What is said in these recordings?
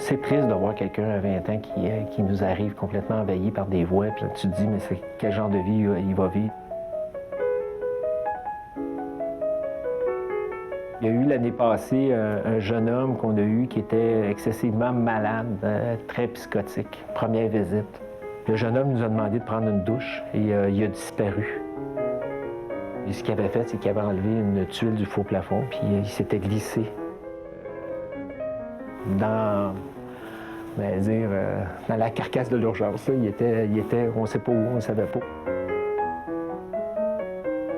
C'est triste de voir quelqu'un à 20 ans qui nous arrive complètement envahi par des voix, puis tu te dis, mais c'est quel genre de vie il va vivre? Il y a eu l'année passée un jeune homme qu'on a eu qui était excessivement malade, très psychotique. Première visite. Le jeune homme nous a demandé de prendre une douche et il a disparu. Et ce qu'il avait fait, c'est qu'il avait enlevé une tuile du faux plafond puis il s'était glissé dans, dans la carcasse de l'urgence. Il était, on ne sait pas où, on ne savait pas.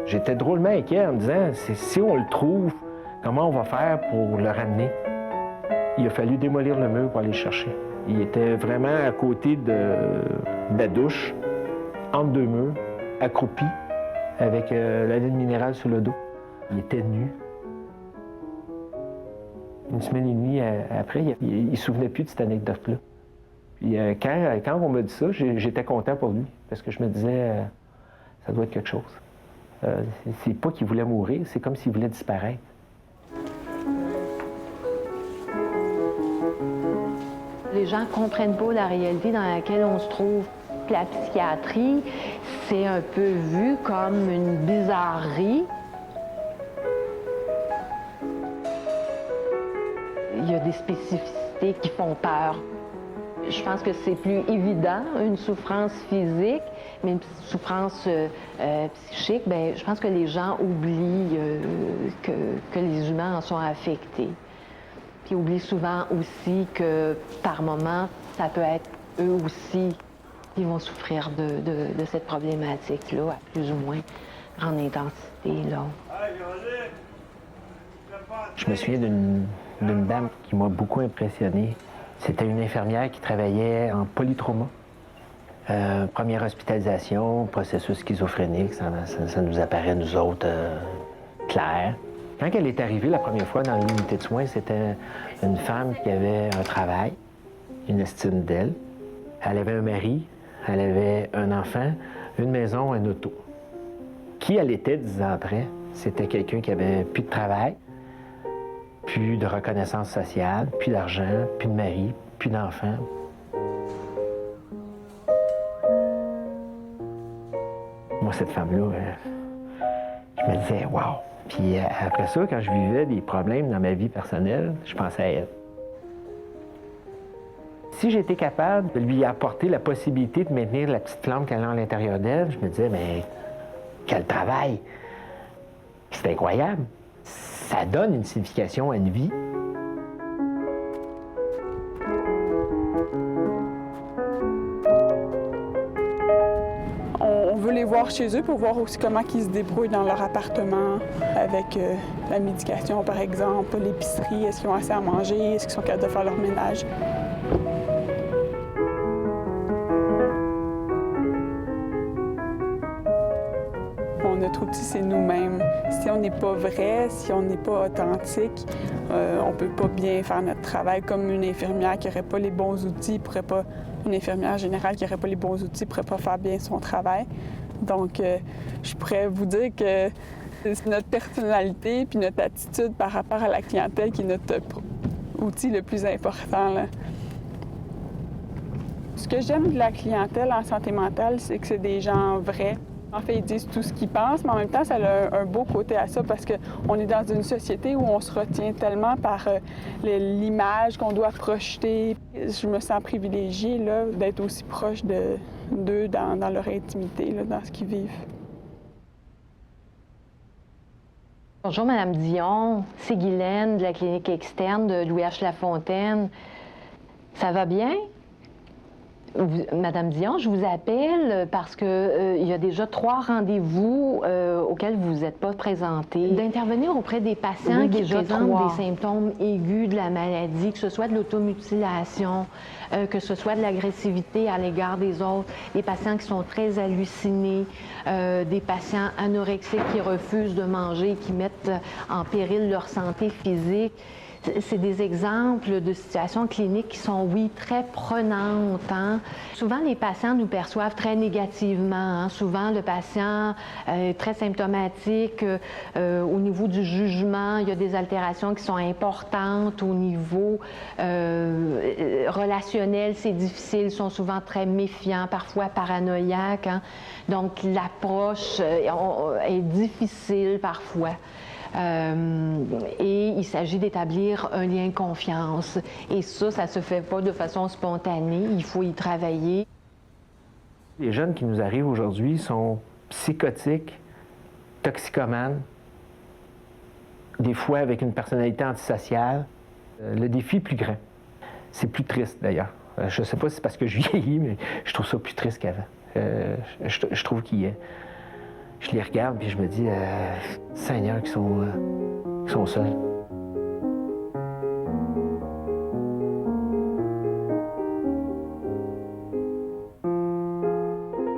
J'étais drôlement inquiet en me disant, si on le trouve, comment on va faire pour le ramener? Il a fallu démolir le mur pour aller le chercher. Il était vraiment à côté de la douche, entre deux murs, accroupi, avec la ligne minérale sur le dos. Il était nu. Une semaine et demie après, il ne se souvenait plus de cette anecdote-là. Puis quand on m'a dit ça, j'étais content pour lui, parce que je me disais, ça doit être quelque chose. C'est pas qu'il voulait mourir, c'est comme s'il voulait disparaître. Les gens ne comprennent pas la réalité dans laquelle on se trouve. La psychiatrie, c'est un peu vu comme une bizarrerie. Il y a des spécificités qui font peur. Je pense que c'est plus évident, une souffrance physique, mais une souffrance psychique, bien, je pense que les gens oublient que les humains en sont affectés. Puis ils oublient souvent aussi que, par moment, ça peut être eux aussi qui vont souffrir de cette problématique-là, à plus ou moins grande intensité, là. Je me souviens d'une dame qui m'a beaucoup impressionné. C'était une infirmière qui travaillait en polytrauma. Première hospitalisation, processus schizophrénique, ça nous apparaît, nous autres, clair. Quand elle est arrivée la première fois dans l'unité de soins, c'était une femme qui avait un travail, une estime d'elle. Elle avait un mari, elle avait un enfant, une maison, un auto. Qui elle était 10 ans après? C'était quelqu'un qui avait plus de travail, plus de reconnaissance sociale, plus d'argent, plus de mari, plus d'enfants. Moi, cette femme-là, je me disais, wow! Puis après ça, quand je vivais des problèmes dans ma vie personnelle, je pensais à elle. Si j'étais capable de lui apporter la possibilité de maintenir la petite flamme qu'elle a à l'intérieur d'elle, je me disais, mais quel travail! C'est incroyable! Ça donne une signification à une vie. On veut les voir chez eux pour voir aussi comment ils se débrouillent dans leur appartement avec la médication, par exemple, l'épicerie, est-ce qu'ils ont assez à manger, est-ce qu'ils sont capables de faire leur ménage. Notre outil, c'est nous-mêmes. Si on n'est pas vrai, si on n'est pas authentique, on ne peut pas bien faire notre travail. Comme une infirmière qui n'aurait pas les bons outils, une infirmière générale qui n'aurait pas les bons outils ne pourrait pas faire bien son travail. Donc, je pourrais vous dire que c'est notre personnalité puis notre attitude par rapport à la clientèle qui est notre outil le plus important, là. Ce que j'aime de la clientèle en santé mentale, c'est que c'est des gens vrais. En fait, ils disent tout ce qu'ils pensent, mais en même temps, ça a un beau côté à ça parce qu'on est dans une société où on se retient tellement par l'image qu'on doit projeter. Je me sens privilégiée là, d'être aussi proche d'eux dans leur intimité, là, dans ce qu'ils vivent. Bonjour, Madame Dion. C'est Guylaine de la clinique externe de Louis H. Lafontaine. Ça va bien? Madame Dion, je vous appelle parce que il y a déjà 3 rendez-vous auxquels vous n'êtes pas présentée. D'intervenir auprès des patients qui présentent des symptômes aigus de la maladie, que ce soit de l'automutilation, que ce soit de l'agressivité à l'égard des autres, des patients qui sont très hallucinés, des patients anorexiques qui refusent de manger, qui mettent en péril leur santé physique. C'est des exemples de situations cliniques qui sont, oui, très prenantes. Hein? Souvent, les patients nous perçoivent très négativement. Hein? Souvent, le patient est très symptomatique. Au niveau du jugement, il y a des altérations qui sont importantes. Au niveau relationnel, c'est difficile. Ils sont souvent très méfiants, parfois paranoïaques. Hein? Donc, l'approche est difficile parfois. Et il s'agit d'établir un lien de confiance. Et ça ne se fait pas de façon spontanée. Il faut y travailler. Les jeunes qui nous arrivent aujourd'hui sont psychotiques, toxicomanes, des fois avec une personnalité antisociale. Le défi est plus grand. C'est plus triste, d'ailleurs. Je ne sais pas si c'est parce que je vieillis, mais je trouve ça plus triste qu'avant. Je trouve qu'il y a... Je les regarde et je me dis, Seigneur, qu'ils sont seuls.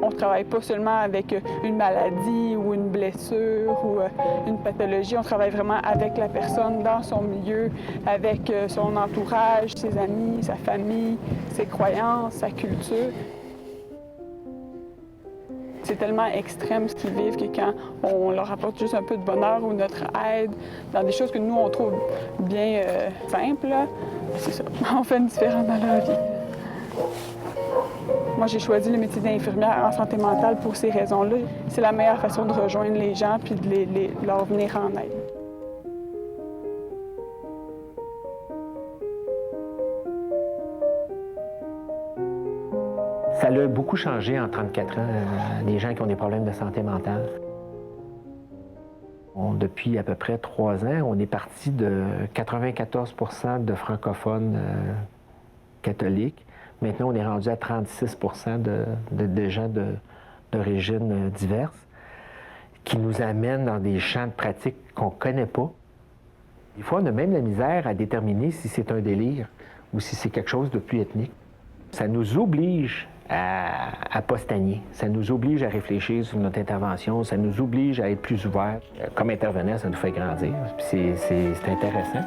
On ne travaille pas seulement avec une maladie ou une blessure ou une pathologie. On travaille vraiment avec la personne dans son milieu, avec son entourage, ses amis, sa famille, ses croyances, sa culture. C'est tellement extrême ce qu'ils vivent que quand on leur apporte juste un peu de bonheur ou notre aide dans des choses que nous, on trouve bien simples, c'est ça. On fait une différence dans leur vie. Moi, j'ai choisi le métier d'infirmière en santé mentale pour ces raisons-là. C'est la meilleure façon de rejoindre les gens puis de leur venir en aide. Ça a beaucoup changé en 34 ans, les gens qui ont des problèmes de santé mentale. Depuis à peu près 3 ans, on est parti de 94 % de francophones catholiques. Maintenant, on est rendu à 36 % de gens d'origines diverses qui nous amènent dans des champs de pratique qu'on ne connaît pas. Des fois, on a même la misère à déterminer si c'est un délire ou si c'est quelque chose de plus ethnique. Ça nous oblige à pas stagner. Ça nous oblige à réfléchir sur notre intervention, ça nous oblige à être plus ouverts. Comme intervenant, ça nous fait grandir. C'est intéressant.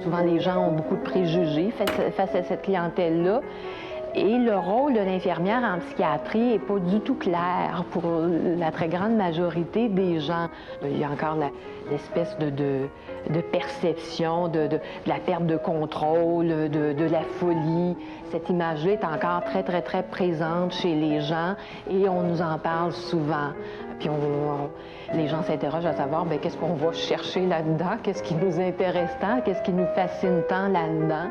Souvent, les gens ont beaucoup de préjugés face à cette clientèle-là. Et le rôle de l'infirmière en psychiatrie n'est pas du tout clair pour la très grande majorité des gens. Il y a encore l'espèce de perception de la perte de contrôle, de la folie. Cette image-là est encore très, très, très présente chez les gens et on nous en parle souvent. Puis les gens s'interrogent à savoir qu'est-ce qu'on va chercher là-dedans, qu'est-ce qui nous intéresse tant, qu'est-ce qui nous fascine tant là-dedans.